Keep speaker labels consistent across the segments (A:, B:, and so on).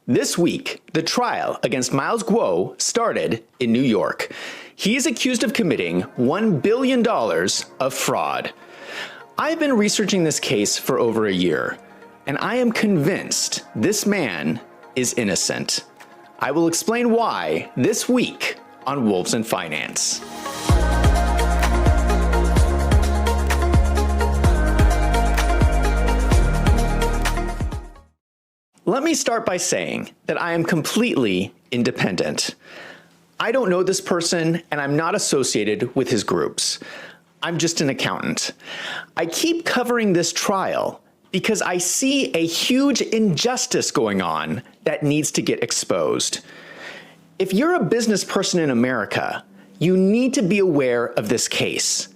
A: This week, the trial against Miles Guo started in New York. He is accused of committing $1 billion of fraud. I've been researching this case for over a year, and I am convinced this man is innocent. I will explain why this week on Wolves in Finance. Let me start by saying that I am completely independent. I don't know this person and I'm not associated with his groups. I'm just an accountant. I keep covering this trial because I see a huge injustice going on that needs to get exposed. If you're a business person in America, you need to be aware of this case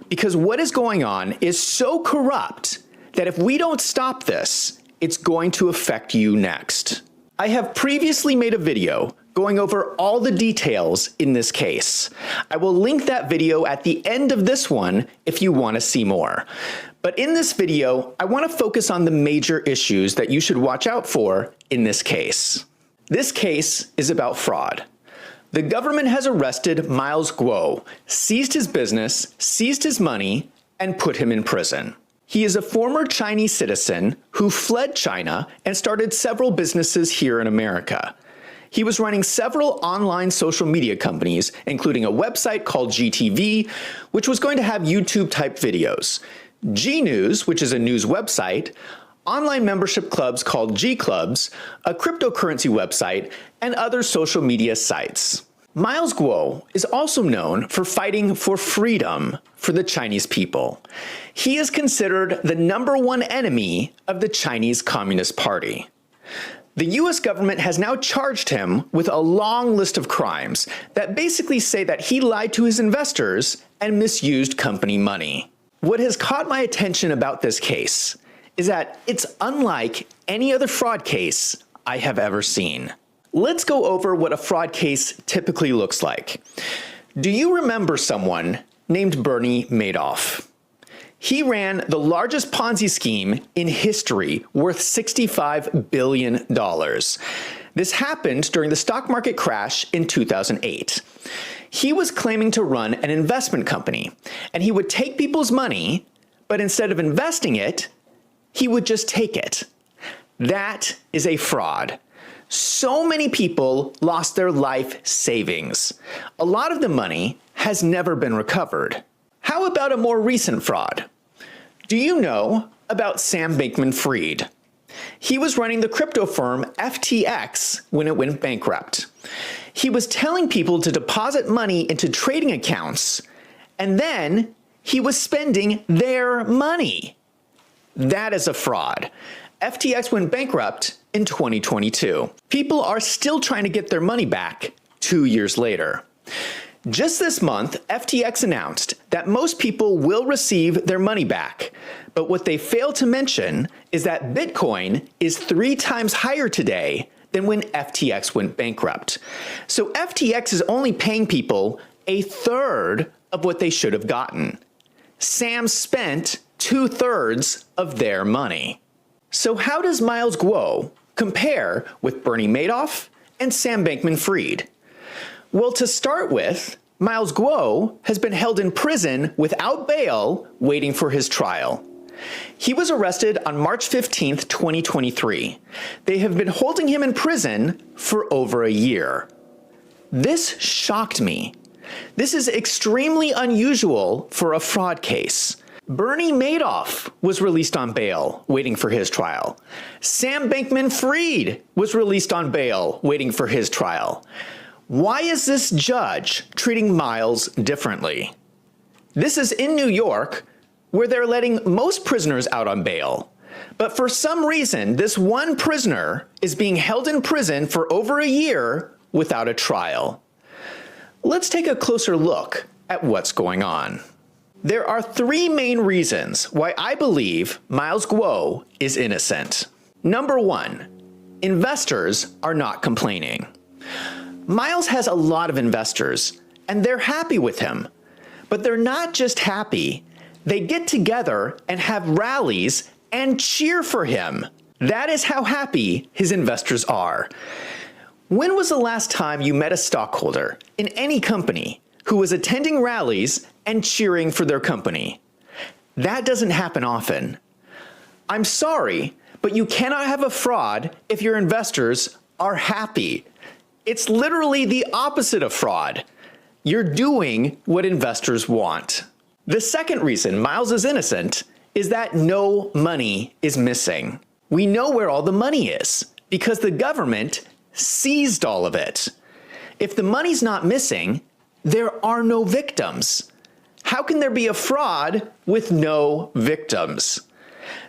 A: because what is going on is so corrupt that if we don't stop this, it's going to affect you next. I have previously made a video going over all the details in this case. I will link that video at the end of this one if you want to see more. But in this video, I want to focus on the major issues that you should watch out for in this case. This case is about fraud. The government has arrested Miles Guo, seized his business, seized his money, and put him in prison. He is a former Chinese citizen who fled China and started several businesses here in America. He was running several online social media companies, including a website called GTV, which was going to have YouTube-type videos, G News, which is a news website, online membership clubs called G Clubs, a cryptocurrency website, and other social media sites. Miles Guo is also known for fighting for freedom for the Chinese people. He is considered the #1 enemy of the Chinese Communist Party. The US government has now charged him with a long list of crimes that basically say that he lied to his investors and misused company money. What has caught my attention about this case is that it's unlike any other fraud case I have ever seen. Let's go over what a fraud case typically looks like. Do you remember someone named Bernie Madoff? He ran the largest Ponzi scheme in history worth $65 billion. This happened during the stock market crash in 2008. He was claiming to run an investment company, and he would take people's money, but instead of investing it, he would just take it. That is a fraud. So many people lost their life savings. A lot of the money has never been recovered. How about a more recent fraud? Do you know about Sam Bankman-Fried? He was running the crypto firm FTX when it went bankrupt. He was telling people to deposit money into trading accounts, and then he was spending their money. That is a fraud. FTX went bankrupt in 2022. People are still trying to get their money back 2 years later. Just this month, FTX announced that most people will receive their money back. But what they failed to mention is that Bitcoin is 3 times higher today than when FTX went bankrupt. So FTX is only paying people 1/3 of what they should have gotten. Sam spent 2/3 of their money. So how does Miles Guo compare with Bernie Madoff and Sam Bankman-Fried? Well, to start with, Miles Guo has been held in prison without bail waiting for his trial. He was arrested on March 15th, 2023. They have been holding him in prison for over a year. This shocked me. This is extremely unusual for a fraud case. Bernie Madoff was released on bail, waiting for his trial. Sam Bankman-Fried was released on bail, waiting for his trial. Why is this judge treating Miles differently? This is in New York, where they're letting most prisoners out on bail. But for some reason, this one prisoner is being held in prison for over a year without a trial. Let's take a closer look at what's going on. There are 3 main reasons why I believe Miles Guo is innocent. Number 1, investors are not complaining. Miles has a lot of investors, and they're happy with him. But they're not just happy, they get together and have rallies and cheer for him. That is how happy his investors are. When was the last time you met a stockholder in any company who was attending rallies and cheering for their company? That doesn't happen often. I'm sorry, but you cannot have a fraud if your investors are happy. It's literally the opposite of fraud. You're doing what investors want. The second reason Miles is innocent is that no money is missing. We know where all the money is because the government seized all of it. If the money's not missing, there are no victims. How can there be a fraud with no victims?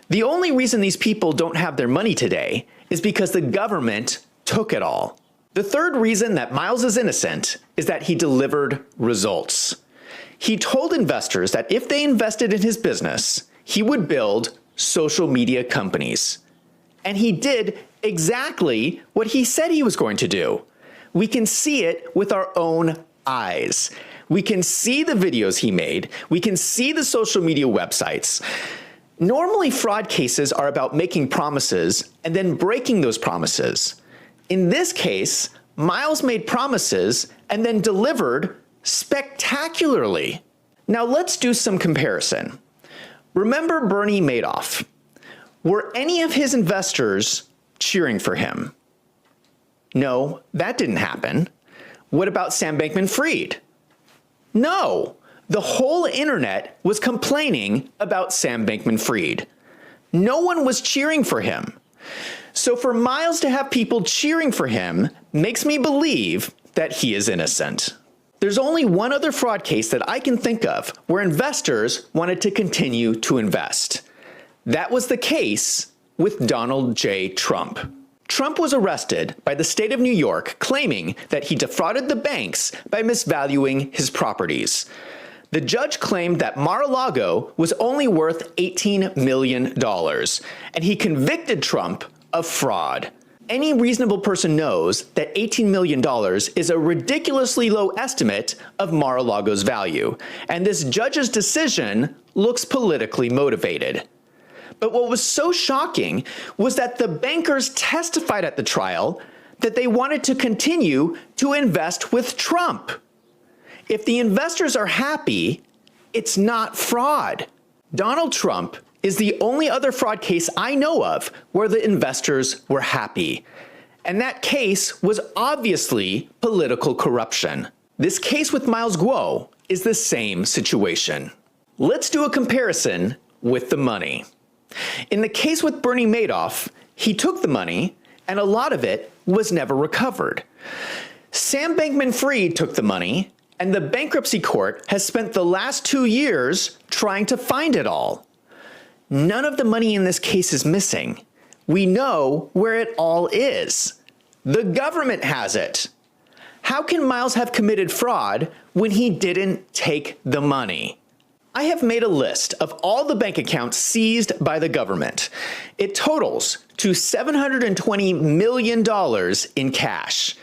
A: The only reason these people don't have their money today is because the government took it all. The third reason that Miles is innocent is that he delivered results. He told investors that if they invested in his business, he would build social media companies. And he did exactly what he said he was going to do. We can see it with our own eyes. We can see the videos he made. We can see the social media websites. Normally, fraud cases are about making promises and then breaking those promises. In this case, Miles made promises and then delivered spectacularly. Now let's do some comparison. Remember Bernie Madoff? Were any of his investors cheering for him? No, that didn't happen. What about Sam Bankman-Fried? No, the whole internet was complaining about Sam Bankman-Fried. No one was cheering for him. So for Miles to have people cheering for him makes me believe that he is innocent. There's only one other fraud case that I can think of where investors wanted to continue to invest. That was the case with Donald J. Trump. Trump was arrested by the state of New York claiming that he defrauded the banks by misvaluing his properties. The judge claimed that Mar-a-Lago was only worth $18 million, and he convicted Trump of fraud. Any reasonable person knows that $18 million is a ridiculously low estimate of Mar-a-Lago's value, and this judge's decision looks politically motivated. But what was so shocking was that the bankers testified at the trial that they wanted to continue to invest with Trump. If the investors are happy, it's not fraud. Donald Trump is the only other fraud case I know of where the investors were happy. And that case was obviously political corruption. This case with Miles Guo is the same situation. Let's do a comparison with the money. In the case with Bernie Madoff, he took the money and a lot of it was never recovered. Sam Bankman-Fried took the money and the bankruptcy court has spent the last 2 years trying to find it all. None of the money in this case is missing. We know where it all is. The government has it. How can Miles have committed fraud when he didn't take the money? I have made a list of all the bank accounts seized by the government. It totals to $720 million in cash.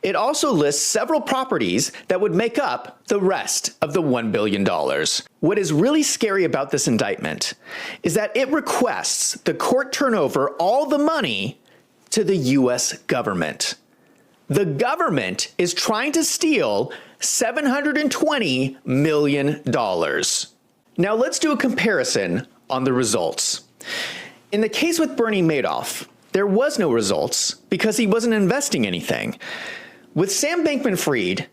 A: It also lists several properties that would make up the rest of the $1 billion. What is really scary about this indictment is that it requests the court turn over all the money to the U.S. government. The government is trying to steal $720 million. Now let's do a comparison on the results. In the case with Bernie Madoff, there was no results because he wasn't investing anything. With Sam Bankman-Fried,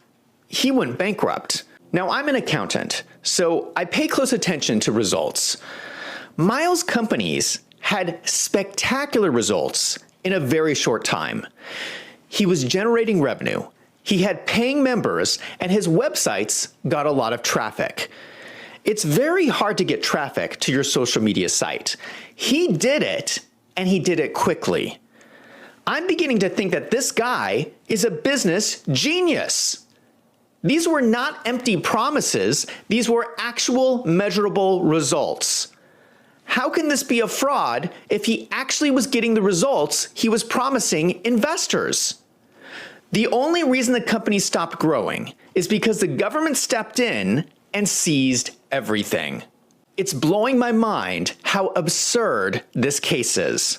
A: he went bankrupt. Now I'm an accountant, so I pay close attention to results. Miles' companies had spectacular results in a very short time. He was generating revenue, he had paying members, and his websites got a lot of traffic. It's very hard to get traffic to your social media site. He did it, and he did it quickly. I'm beginning to think that this guy is a business genius. These were not empty promises, these were actual measurable results. How can this be a fraud if he actually was getting the results he was promising investors? The only reason the company stopped growing is because the government stepped in and seized everything. It's blowing my mind how absurd this case is.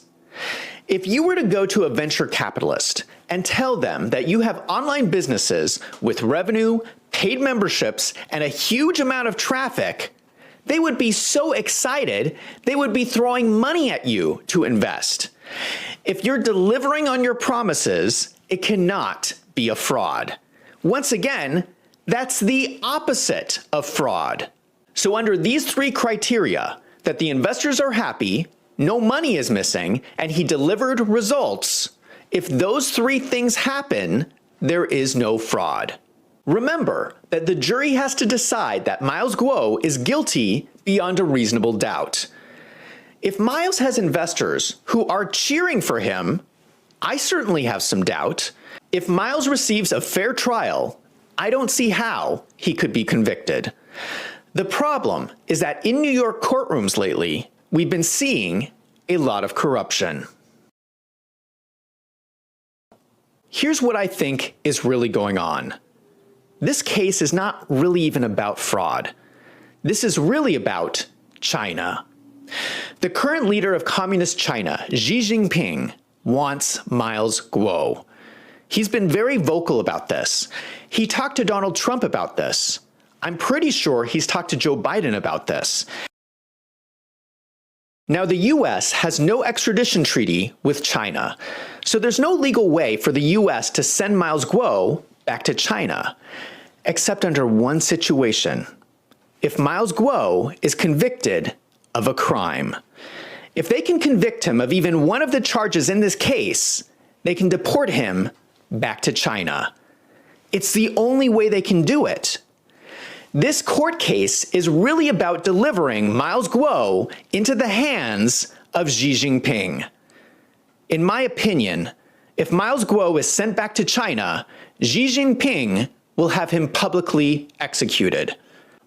A: If you were to go to a venture capitalist and tell them that you have online businesses with revenue, paid memberships, and a huge amount of traffic, they would be so excited, they would be throwing money at you to invest. If you're delivering on your promises, it cannot be a fraud. Once again, that's the opposite of fraud. So under these three criteria, that the investors are happy, no money is missing, and he delivered results, if those three things happen, there is no fraud. Remember that the jury has to decide that Miles Guo is guilty beyond a reasonable doubt. If Miles has investors who are cheering for him, I certainly have some doubt. If Miles receives a fair trial, I don't see how he could be convicted. The problem is that in New York courtrooms lately, we've been seeing a lot of corruption. Here's what I think is really going on. This case is not really even about fraud. This is really about China. The current leader of Communist China, Xi Jinping, wants Miles Guo. He's been very vocal about this. He talked to Donald Trump about this. I'm pretty sure he's talked to Joe Biden about this. Now, the US has no extradition treaty with China, so there's no legal way for the US to send Miles Guo back to China, except under one situation. If Miles Guo is convicted of a crime. If they can convict him of even one of the charges in this case, they can deport him back to China. It's the only way they can do it. This court case is really about delivering Miles Guo into the hands of Xi Jinping. In my opinion, if Miles Guo is sent back to China, Xi Jinping will have him publicly executed.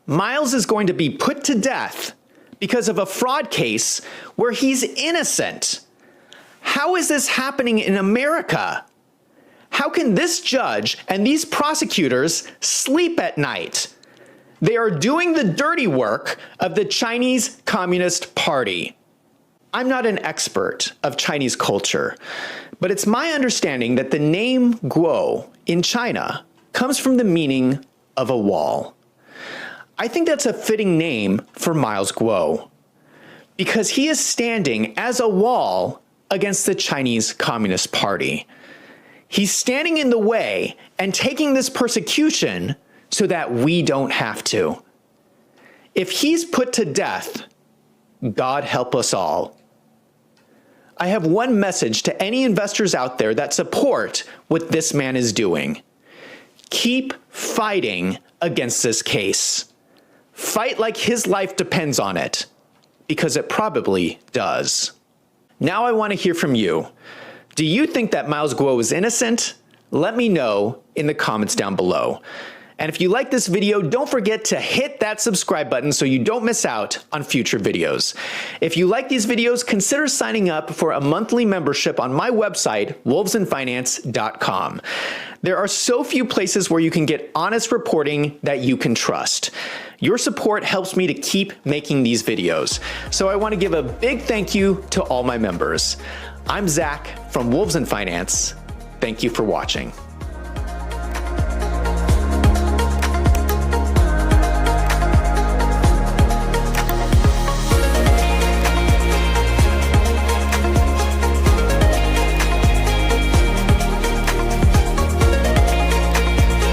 A: Miles is going to be put to death because of a fraud case where he's innocent. How is this happening in America? How can this judge and these prosecutors sleep at night? They are doing the dirty work of the Chinese Communist Party. I'm not an expert of Chinese culture, but it's my understanding that the name Guo in China comes from the meaning of a wall. I think that's a fitting name for Miles Guo because he is standing as a wall against the Chinese Communist Party. He's standing in the way and taking this persecution so that we don't have to. If he's put to death, God help us all. I have one message to any investors out there that support what this man is doing. Keep fighting against this case. Fight like his life depends on it, because it probably does. Now I want to hear from you. Do you think that Miles Guo is innocent? Let me know in the comments down below. And if you like this video, don't forget to hit that subscribe button so you don't miss out on future videos. If you like these videos, consider signing up for a monthly membership on my website, wolvesandfinance.com. There are so few places where you can get honest reporting that you can trust. Your support helps me to keep making these videos. So I want to give a big thank you to all my members. I'm Zach from Wolves and Finance. Thank you for watching.